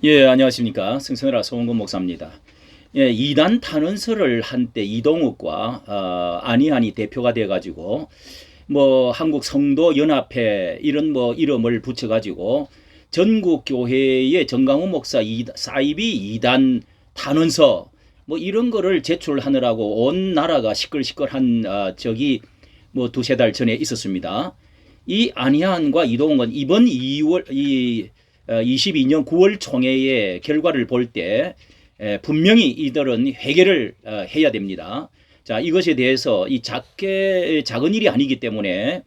예, 안녕하십니까. 승선이라 소원근 목사입니다. 예, 이단 탄원서를 한때 이동욱과 안희안이 대표가 돼가지고 뭐 한국 성도 연합회 이런 뭐 이름을 붙여가지고 전국 교회의 정강훈 목사 사이비 이단 탄원서 뭐 이런 거를 제출하느라고 온 나라가 시끌시끌한 적이 뭐 두세 달 전에 있었습니다. 이 안희안과 이동욱은 이번 2월 22년 9월 총회의 결과를 볼 때 분명히 이들은 회개를 해야 됩니다. 자, 이것에 대해서 이 작은 일이 아니기 때문에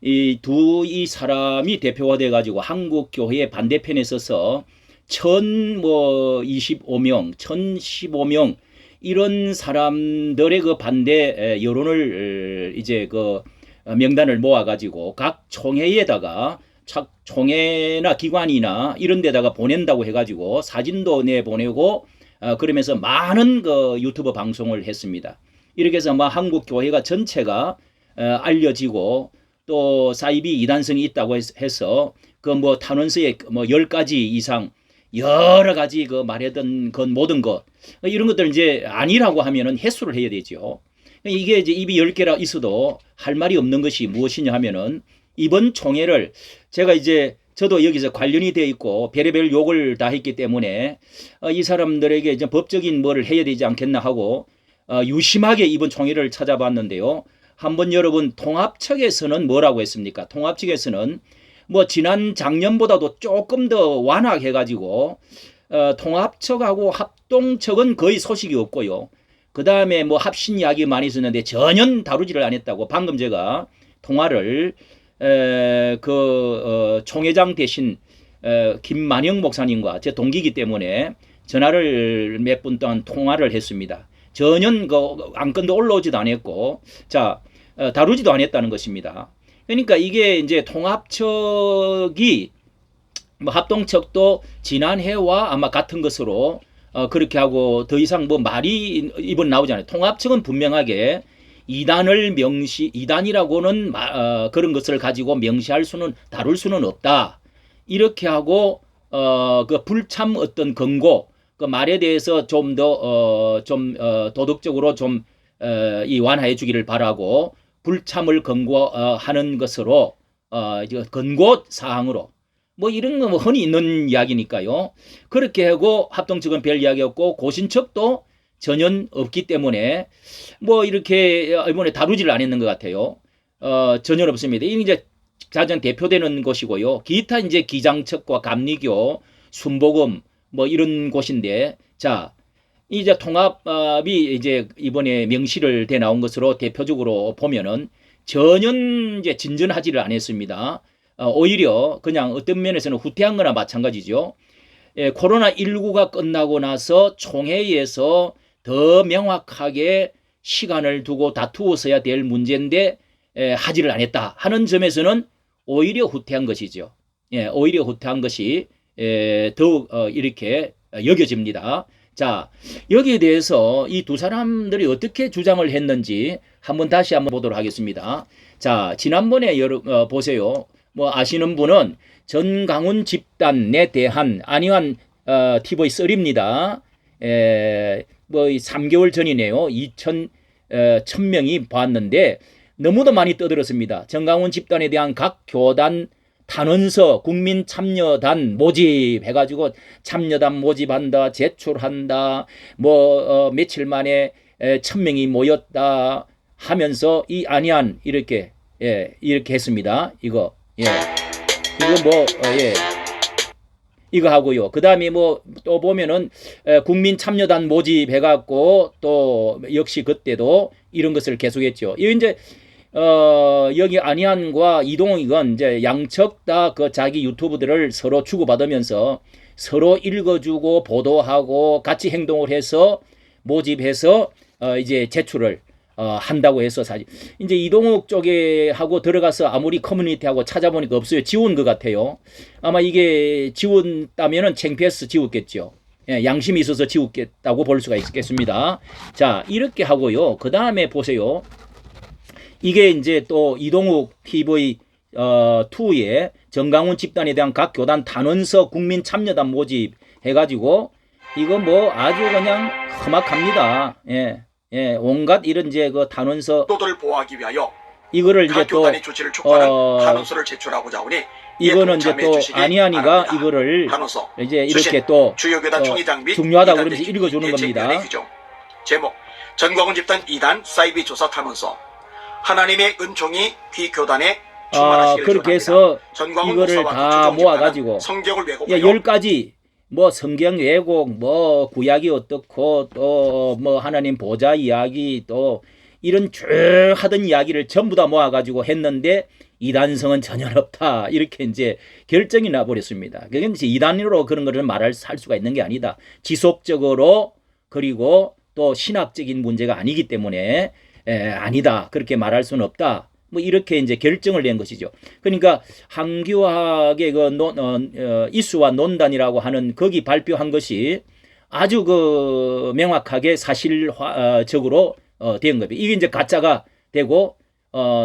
이 사람이 대표가 돼 가지고 한국 교회의 반대편에 서서 1025명, 1015명 이런 사람들의 그 반대 여론을 이제 그 명단을 모아 가지고 각 총회에다가 총회나 기관이나 이런 데다가 보낸다고 해가지고 사진도 내보내고 그러면서 많은 그 유튜브 방송을 했습니다. 이렇게 해서 막 한국 교회가 전체가 알려지고 또 사이비 이단성이 있다고 해서 그 뭐 탄원서에 뭐 10가지 이상 여러 가지 그 말하던 그 모든 것 이런 것들 이제 아니라고 하면은 해소를 해야 되죠. 이게 이제 입이 10개라 있어도 할 말이 없는 것이 무엇이냐 하면은 이번 총회를 제가 이제 저도 여기서 관련이 되어 있고 별의별 욕을 다 했기 때문에 이 사람들에게 이제 법적인 뭐를 해야 되지 않겠나 하고 유심하게 이번 총회를 찾아봤는데요. 한번 여러분 통합측에서는 뭐라고 했습니까? 통합측에서는 뭐 지난 작년보다도 조금 더 완화해가지고 통합측하고 합동측은 거의 소식이 없고요. 그 다음에 뭐 합신 이야기 많이 있었는데 전혀 다루지를 안 했다고 방금 제가 통화를 총회장 대신 김만영 목사님과 제 동기이기 때문에 전화를 몇 분 동안 통화를 했습니다. 전혀 그 안건도 올라오지도 않았고, 자, 다루지도 않았다는 것입니다. 그러니까 이게 이제 통합측이 뭐 합동측도 지난해와 아마 같은 것으로 그렇게 하고 더 이상 뭐 말이 이번 나오지 않아요. 통합측은 분명하게 이단이라고는 그런 것을 가지고 명시할 수는 다룰 수는 없다. 이렇게 하고 그 불참 어떤 권고 그 말에 대해서 좀 더 도덕적으로 좀 이 완화해 주기를 바라고 불참을 권고하는 것으로 권고 사항으로 뭐 이런 거 뭐 흔히 있는 이야기니까요. 그렇게 하고 합동측은 별 이야기 없고 고신측도 전혀 없기 때문에 뭐 이렇게 이번에 다루지를 안 했는 것 같아요. 전혀 없습니다. 이게 이제 가장 대표되는 곳이고요. 기타 이제 기장측과 감리교, 순복음 뭐 이런 곳인데 자 이제 통합이 이제 이번에 명시를 돼 나온 것으로 대표적으로 보면은 전혀 이제 진전하지를 않았습니다. 오히려 그냥 어떤 면에서는 후퇴한 거나 마찬가지죠. 예, 코로나19가 끝나고 나서 총회에서 더 명확하게 시간을 두고 다투어서야 될 문제인데 하지를 않았다 하는 점에서는 오히려 후퇴한 것이죠. 예, 오히려 후퇴한 것이 더욱 이렇게 여겨집니다. 자, 여기에 대해서 이 두 사람들이 어떻게 주장을 했는지 다시 한번 보도록 하겠습니다. 자, 지난번에 보세요. 뭐 아시는 분은 전강훈 집단에 대한 안희환 TV 썰입니다. 뭐 3개월 전이네요. 1000명이 봤는데 너무도 많이 떠들었습니다. 전강훈 집단에 대한 각 교단 탄원서 국민참여단 모집해가지고 참여단 모집한다, 제출한다, 뭐 며칠 만에 1000명이 모였다 하면서 이 안희안 이렇게 이렇게 했습니다. 이거 이거 뭐 이거 하고요. 그 다음에 뭐 또 보면은 국민 참여단 모집해갖고 또 역시 그때도 이런 것을 계속했죠. 이 이제 여기 안희안과 이동욱은 이제 양측 다 그 자기 유튜브들을 서로 주고받으면서 서로 읽어주고 보도하고 같이 행동을 해서 모집해서 이제 제출을 한다고 해서 사실 이제 이동욱 쪽에 하고 들어가서 아무리 커뮤니티하고 찾아보니까 없어요. 지운 것 같아요. 아마 이게 지웠다면은 창피해서 지웠겠죠. 예, 양심이 있어서 지웠겠다고 볼 수가 있겠습니다. 자, 이렇게 하고요. 그 다음에 보세요. 이게 이제 또 이동욱 TV 2에 정강훈 집단에 대한 각 교단 단원서 국민 참여단 모집해가지고 이거 뭐 아주 그냥 험악합니다. 예, 예, 온갖 이런 이제 그 단원서 도들을 보호하기 위하여 이거를 이제 각 또 교단의 조치를 촉구하는 단원서를 제출하고자 하오니 이거는 이제 또 아니아니가 이거를 단원서 이제 이렇게 또 주요 교단 총회장 및 중요하다고 이단 그러면서 대표 읽어주는 대책위원회 겁니다. 규정. 제목 전광훈 집단 2단 사이비 조사 단원서. 하나님의 은총이 귀 교단에 충만하시기를 그렇게 기원합니다. 해서 전광훈 이거를 목사와 다 조정 집단은 모아가지고 성경을 왜곡하여 10가지 뭐 성경 왜곡, 뭐 구약이 어떻고 또 뭐 하나님 보좌 이야기 또 이런 쭉 하던 이야기를 전부 다 모아가지고 했는데 이단성은 전혀 없다. 이렇게 이제 결정이 나버렸습니다. 그건 이제 이단으로 그런 거를 할 수가 있는 게 아니다. 지속적으로 그리고 또 신학적인 문제가 아니기 때문에 아니다. 그렇게 말할 수는 없다. 뭐 이렇게 이제 결정을 낸 것이죠. 그러니까 한교학의 그 이수와 논단이라고 하는 거기 발표한 것이 아주 그 명확하게 사실적으로 된 겁니다. 이게 이제 가짜가 되고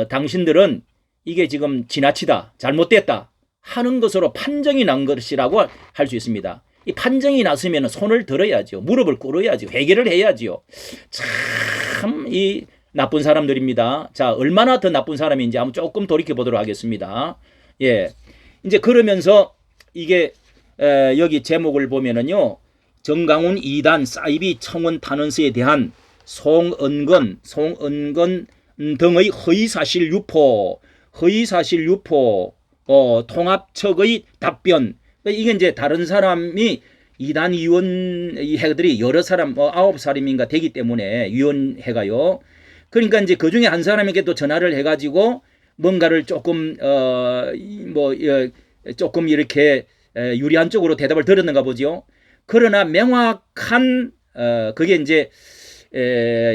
당신들은 이게 지금 지나치다, 잘못됐다 하는 것으로 판정이 난 것이라고 할 수 있습니다. 이 판정이 났으면 손을 들어야죠. 무릎을 꿇어야죠. 회개를 해야죠. 참 이 나쁜 사람들입니다. 자, 얼마나 더 나쁜 사람인지 한번 조금 돌이켜 보도록 하겠습니다. 예, 이제 그러면서 이게 여기 제목을 보면은요, 정강훈 2단 사이비 청원 탄원서에 대한 송은건 등의 허위사실 유포, 통합측의 답변. 이게 이제 다른 사람이 2단 위원회들이 여러 사람, 9사람인가 되기 때문에 위원회가요. 그러니까 이제 그 중에 한 사람에게 또 전화를 해가지고 뭔가를 조금, 조금 이렇게 유리한 쪽으로 대답을 들었는가 보죠. 그러나 명확한, 그게 이제,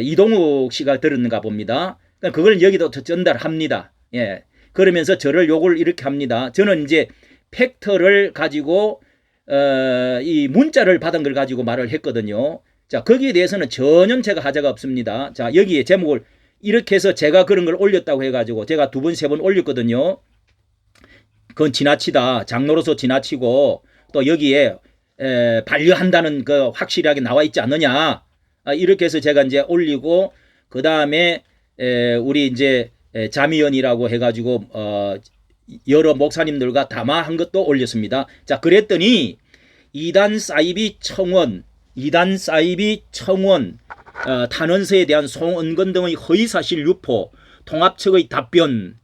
이동욱 씨가 들었는가 봅니다. 그러니까 그걸 여기도 전달합니다. 예. 그러면서 저를 욕을 이렇게 합니다. 저는 이제 팩트를 가지고, 이 문자를 받은 걸 가지고 말을 했거든요. 자, 거기에 대해서는 전혀 제가 하자가 없습니다. 자, 여기에 제목을 이렇게 해서 제가 그런 걸 올렸다고 해가지고 제가 2번, 3번 올렸거든요. 그건 지나치다. 장로로서 지나치고 또 여기에 반려한다는 그 확실하게 나와 있지 않느냐. 이렇게 해서 제가 이제 올리고 그 다음에 우리 이제 자미연이라고 해가지고 여러 목사님들과 담화한 것도 올렸습니다. 자, 그랬더니 이단 사이비 청원 탄원서에 대한 송은건 등의 허위사실 유포, 통합측의 답변,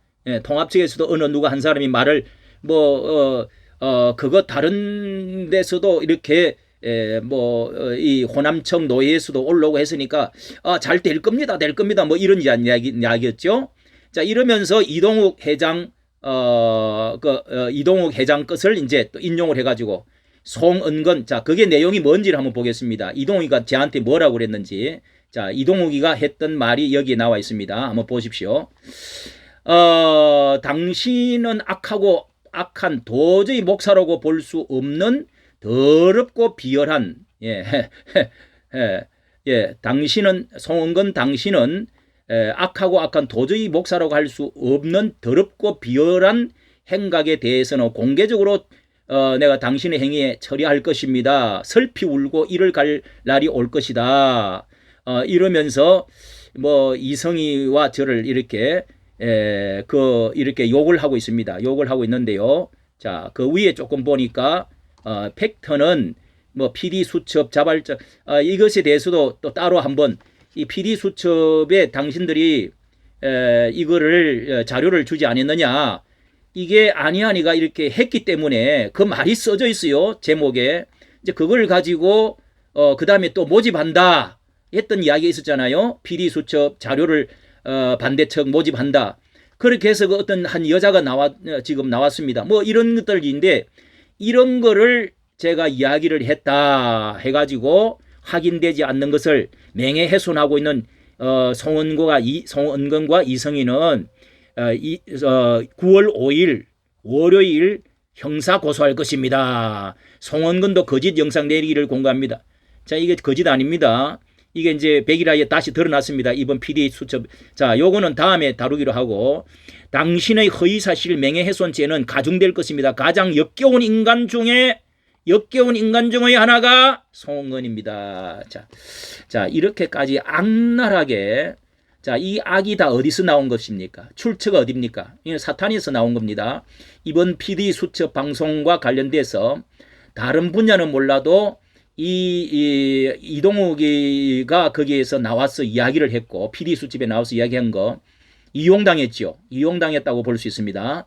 통합측에서도 어느 누가 한 사람이 말을 그거 다른 데서도 이렇게 이 호남청 노예에서도 올라오고 했으니까 잘 될 겁니다, 뭐 이런 이야기였죠. 자, 이러면서 이동욱 회장 것을 이제 또 인용을 해가지고 송은건, 자, 그게 내용이 뭔지를 한번 보겠습니다. 이동욱이가 저한테 뭐라고 그랬는지. 자, 이동욱이가 했던 말이 여기에 나와 있습니다. 한번 보십시오. 당신은 악한 도저히 목사라고 볼 수 없는 더럽고 비열한, 송은건 당신은 악한 도저히 목사라고 할 수 없는 더럽고 비열한 행각에 대해서는 공개적으로 내가 당신의 행위에 처리할 것입니다. 슬피 울고 이를 갈 날이 올 것이다. 이러면서 이성희와 저를 이렇게 이렇게 욕을 하고 있습니다. 욕을 하고 있는데요. 자, 그 위에 조금 보니까 팩터는 PD 수첩 자발적 이것에 대해서도 또 따로 한번 이 PD 수첩에 당신들이 이거를 자료를 주지 않았느냐. 이게 아니가 이렇게 했기 때문에 그 말이 써져 있어요. 제목에. 이제 그걸 가지고 그 다음에 또 모집한다 했던 이야기 있었잖아요. PD 수첩 자료를 반대측 모집한다. 그렇게 해서 그 어떤 한 여자가 지금 나왔습니다. 이런 것들인데 이런 거를 제가 이야기를 했다 해가지고 확인되지 않는 것을 명예훼손하고 있는 송은건과 이성희는 9월 5일 월요일 형사 고소할 것입니다. 송은건도 거짓 영상 내리기를 공고합니다. 자, 이게 거짓 아닙니다. 이게 이제 백일화에 다시 드러났습니다. 이번 PD 수첩. 자, 요거는 다음에 다루기로 하고, 당신의 허위사실 명예훼손죄는 가중될 것입니다. 가장 역겨운 인간 중의 하나가 송은입니다. 자, 이렇게까지 악랄하게, 자, 이 악이 다 어디서 나온 것입니까? 출처가 어디입니까? 이건 사탄에서 나온 겁니다. 이번 PD 수첩 방송과 관련돼서 다른 분야는 몰라도 이동욱이가 거기에서 나와서 이야기를 했고, PD 수첩에 나와서 이야기한 거 이용당했죠. 이용당했다고 볼 수 있습니다.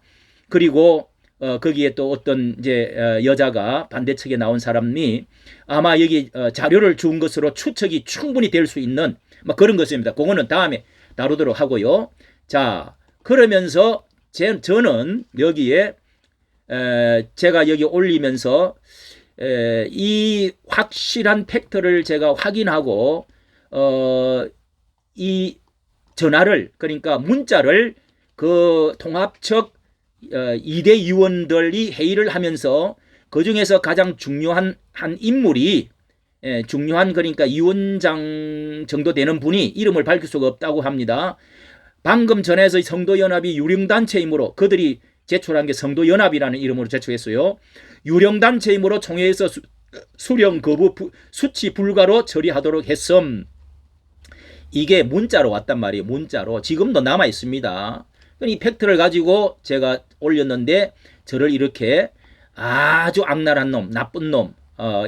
그리고 거기에 또 어떤 이제 여자가 반대측에 나온 사람이 아마 여기 자료를 준 것으로 추측이 충분히 될 수 있는 뭐 그런 것입니다. 그거는 다음에 다루도록 하고요. 자, 그러면서 저는 여기에 제가 여기 올리면서 이 확실한 팩트를 제가 확인하고 이 전화를, 그러니까 문자를 그 통합측 2대 의원들이 회의를 하면서 그 중에서 가장 중요한 한 인물이 중요한, 그러니까 위원장 정도 되는 분이 이름을 밝힐 수가 없다고 합니다. 방금 전에서 성도연합이 유령단체이므로, 그들이 제출한 게 성도연합이라는 이름으로 제출했어요. 유령단체이므로 총회에서 수령 거부 수치 불가로 처리하도록 했음. 이게 문자로 왔단 말이에요. 문자로. 지금도 남아 있습니다. 이 팩트를 가지고 제가 올렸는데 저를 이렇게 아주 악랄한 놈, 나쁜 놈,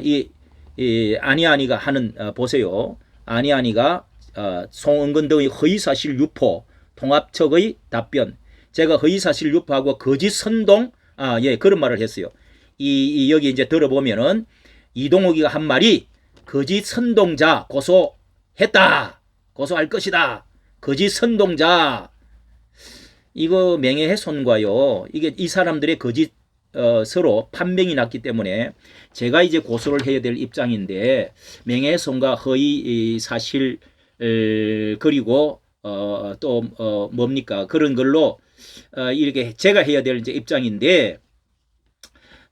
이 아니아니가 하는 보세요. 아니아니가 송은근 등의 허위사실 유포, 통합측의 답변. 제가 허위사실 유포하고 거짓 선동, 그런 말을 했어요. 여기 이제 들어보면은 이동욱이가 한 말이 거짓 선동자 고소했다. 고소할 것이다. 거짓 선동자. 이거 명예훼손과요. 이게 이 사람들의 거짓 서로 판명이 났기 때문에 제가 이제 고소를 해야 될 입장인데, 명예훼손과 허위 사실 그리고 또 뭡니까 그런 걸로 이렇게 제가 해야 될 이제 입장인데,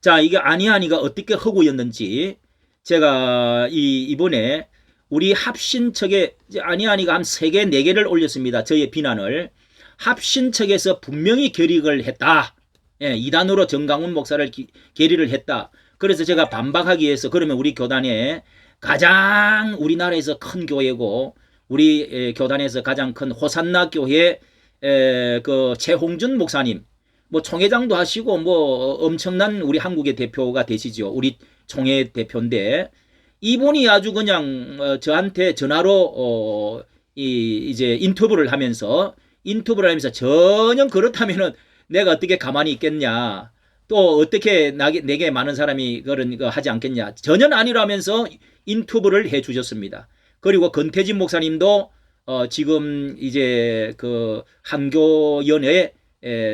자, 이게 아니아니가 어떻게 허구였는지 제가 이번에 우리 합신측에 아니아니가 한 3개, 4개를 올렸습니다. 저의 비난을. 합신측에서 분명히 결의를 했다. 이단으로 정강훈 목사를 결의를 했다. 그래서 제가 반박하기 위해서, 그러면 우리 교단에 가장 우리나라에서 큰 교회고 우리 교단에서 가장 큰 호산나 교회 그 최홍준 목사님, 뭐 총회장도 하시고 뭐 엄청난 우리 한국의 대표가 되시죠. 우리 총회 대표인데 이분이 아주 그냥 저한테 전화로 이제 인터뷰를 하면서 전혀 그렇다면은 내가 어떻게 가만히 있겠냐, 또 어떻게 내게 많은 사람이 그런 거 하지 않겠냐, 전혀 아니라면서 인터뷰를 해 주셨습니다. 그리고 권태진 목사님도 지금 이제 그 한교연의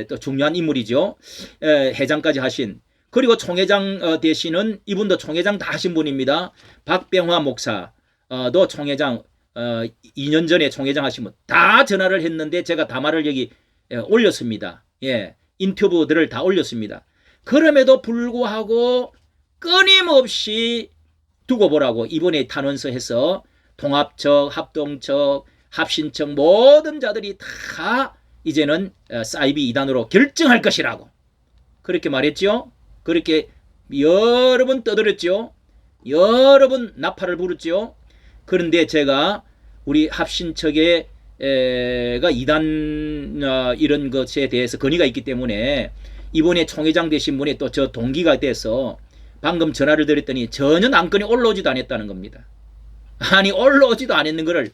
또 중요한 인물이죠. 회장까지 하신, 그리고 총회장 되시는 이분도 총회장 다 하신 분입니다. 박병화 목사도 총회장 2년 전에 총회장 하신 분 다 전화를 했는데 제가 담화를 여기 올렸습니다. 인터뷰들을 다 올렸습니다. 그럼에도 불구하고 끊임없이 두고 보라고 이번에 탄원서 해서 통합측, 합동측, 합신측 모든 자들이 다 이제는 사이비 이단으로 결정할 것이라고 그렇게 말했죠. 그렇게 여러 번 떠들었죠. 여러 번 나팔을 불었죠. 그런데 제가 우리 합신측에 가 이단 이런 것에 대해서 건의가 있기 때문에 이번에 총회장 되신 분이 또 저 동기가 돼서 방금 전화를 드렸더니 전혀 안건이 올라오지도 않았다는 겁니다. 아니 올라오지도 않았는 거를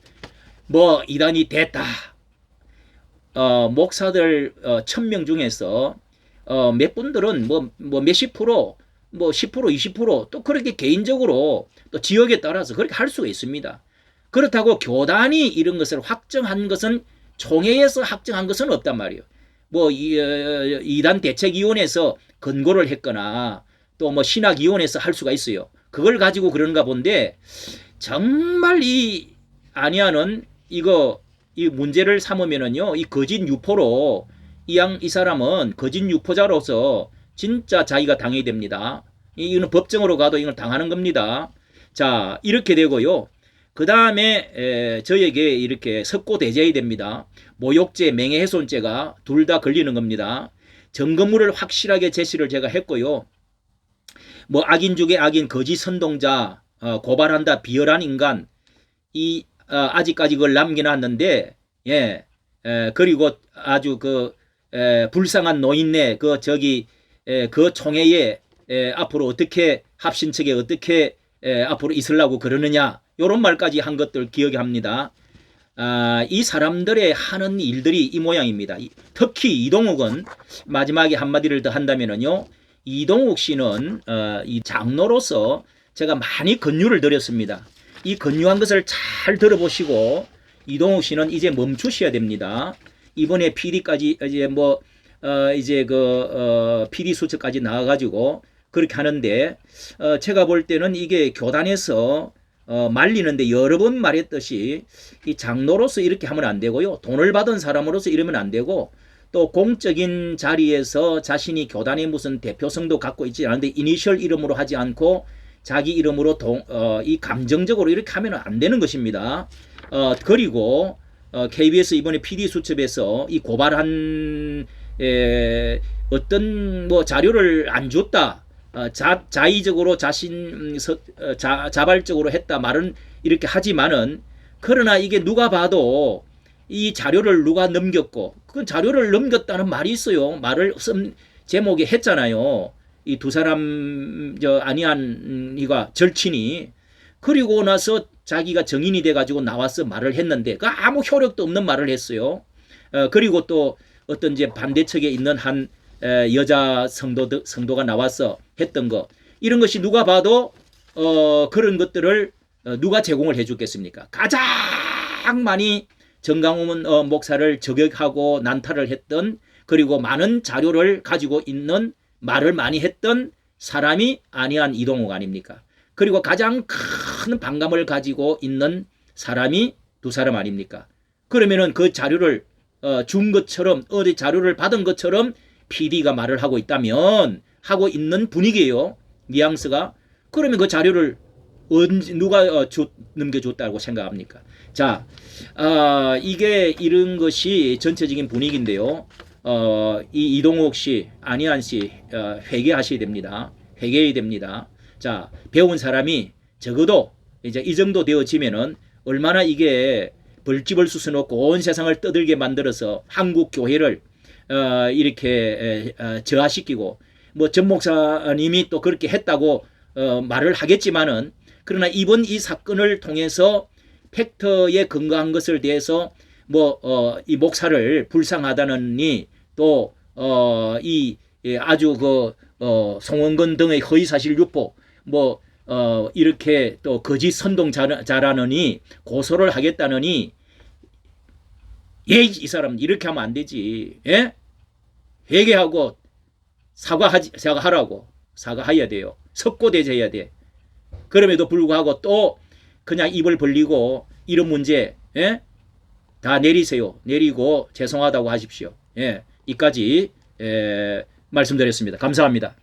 뭐 이단이 됐다. 목사들 1000명 중에서 몇 분들은 뭐 몇십 프로, 뭐 10%, 20% 또 그렇게 개인적으로 또 지역에 따라서 그렇게 할 수가 있습니다. 그렇다고 교단이 이런 것을 확정한 것은, 총회에서 확정한 것은 없단 말이에요. 뭐 이단 대책위원회에서 권고를 했거나 또 뭐 신학위원회에서 할 수가 있어요. 그걸 가지고 그런가 본데, 정말 이 아니아는 이 문제를 삼으면은요, 이 거짓 유포로 이 사람은 거짓 유포자로서 진짜 자기가 당해야 됩니다. 이거는 법정으로 가도 이걸 당하는 겁니다. 자, 이렇게 되고요. 그 다음에 저에게 이렇게 석고대죄이 됩니다. 모욕죄, 명예훼손죄가 둘 다 걸리는 겁니다. 증거물을 확실하게 제시를 제가 했고요. 뭐 악인 중에 악인, 거짓 선동자, 고발한다, 비열한 인간, 이 아직까지 그걸 남겨놨는데, 예, 그리고 아주 그 불쌍한 노인네 그 총회에 앞으로 어떻게 합신 측에 어떻게 앞으로 있으려고 그러느냐, 요런 말까지 한 것들 기억이 합니다. 이 사람들의 하는 일들이 이 모양입니다. 특히 이동욱은 마지막에 한마디를 더 한다면은요, 이동욱 씨는 이 장로로서 제가 많이 권유를 드렸습니다. 이 권유한 것을 잘 들어보시고 이동욱 씨는 이제 멈추셔야 됩니다. 이번에 PD까지 이제 이제 PD 수첩까지 나와가지고 그렇게 하는데 제가 볼 때는 이게 교단에서 말리는데 여러 번 말했듯이 이 장로로서 이렇게 하면 안 되고요. 돈을 받은 사람으로서 이러면 안 되고, 또 공적인 자리에서 자신이 교단의 무슨 대표성도 갖고 있지 않은데 이니셜 이름으로 하지 않고 자기 이름으로 이 감정적으로 이렇게 하면 안 되는 것입니다. 그리고 KBS 이번에 PD 수첩에서 이 고발한 어떤 자료를 안 줬다, 자의적으로 자발적으로 했다 말은 이렇게 하지만은, 그러나 이게 누가 봐도 이 자료를 누가 넘겼고, 그 자료를 넘겼다는 말이 있어요. 말을 제목에 했잖아요. 이 두 사람 아니한 이가 절친이. 그리고 나서 자기가 정인이 돼가지고 나와서 말을 했는데 그 아무 효력도 없는 말을 했어요. 그리고 또 어떤 이제 반대측에 있는 한 여자 성도가 나와서 했던 거, 이런 것이 누가 봐도 그런 것들을 누가 제공을 해주겠습니까? 가장 많이 정강훈 목사를 저격하고 난타를 했던, 그리고 많은 자료를 가지고 있는, 말을 많이 했던 사람이 아니한 이동욱 아닙니까? 그리고 가장 큰 반감을 가지고 있는 사람이 두 사람 아닙니까? 그러면은 그 자료를 준 것처럼, 어디 자료를 받은 것처럼 PD가 말을 하고 있다면, 하고 있는 분위기예요. 뉘앙스가. 그러면 그 자료를 누가 넘겨줬다고 생각합니까? 자, 이게 이런 것이 전체적인 분위기인데요. 이 이동욱 씨, 안희안 씨 회개하셔야 됩니다. 회개해야 됩니다. 자, 배운 사람이 적어도 이제 이 정도 되어지면은 얼마나 이게 벌집을 쑤셔놓고 온 세상을 떠들게 만들어서 한국 교회를 이렇게 저하시키고, 전 목사님이 또 그렇게 했다고 말을 하겠지만은, 그러나 이번 이 사건을 통해서 팩트에 근거한 것을 대해서 이 목사를 불쌍하다느니, 또 아주 송원근 등의 허위사실 유포, 이렇게 또 거짓 선동자라느니 고소를 하겠다느니, 이 사람 이렇게 하면 안 되지. 예? 회개하고 사과하라고. 사과해야 돼요. 석고대죄해야 돼. 그럼에도 불구하고 또 그냥 입을 벌리고 이런 문제, 예? 다 내리세요. 내리고 죄송하다고 하십시오. 예, 이까지 말씀드렸습니다. 감사합니다.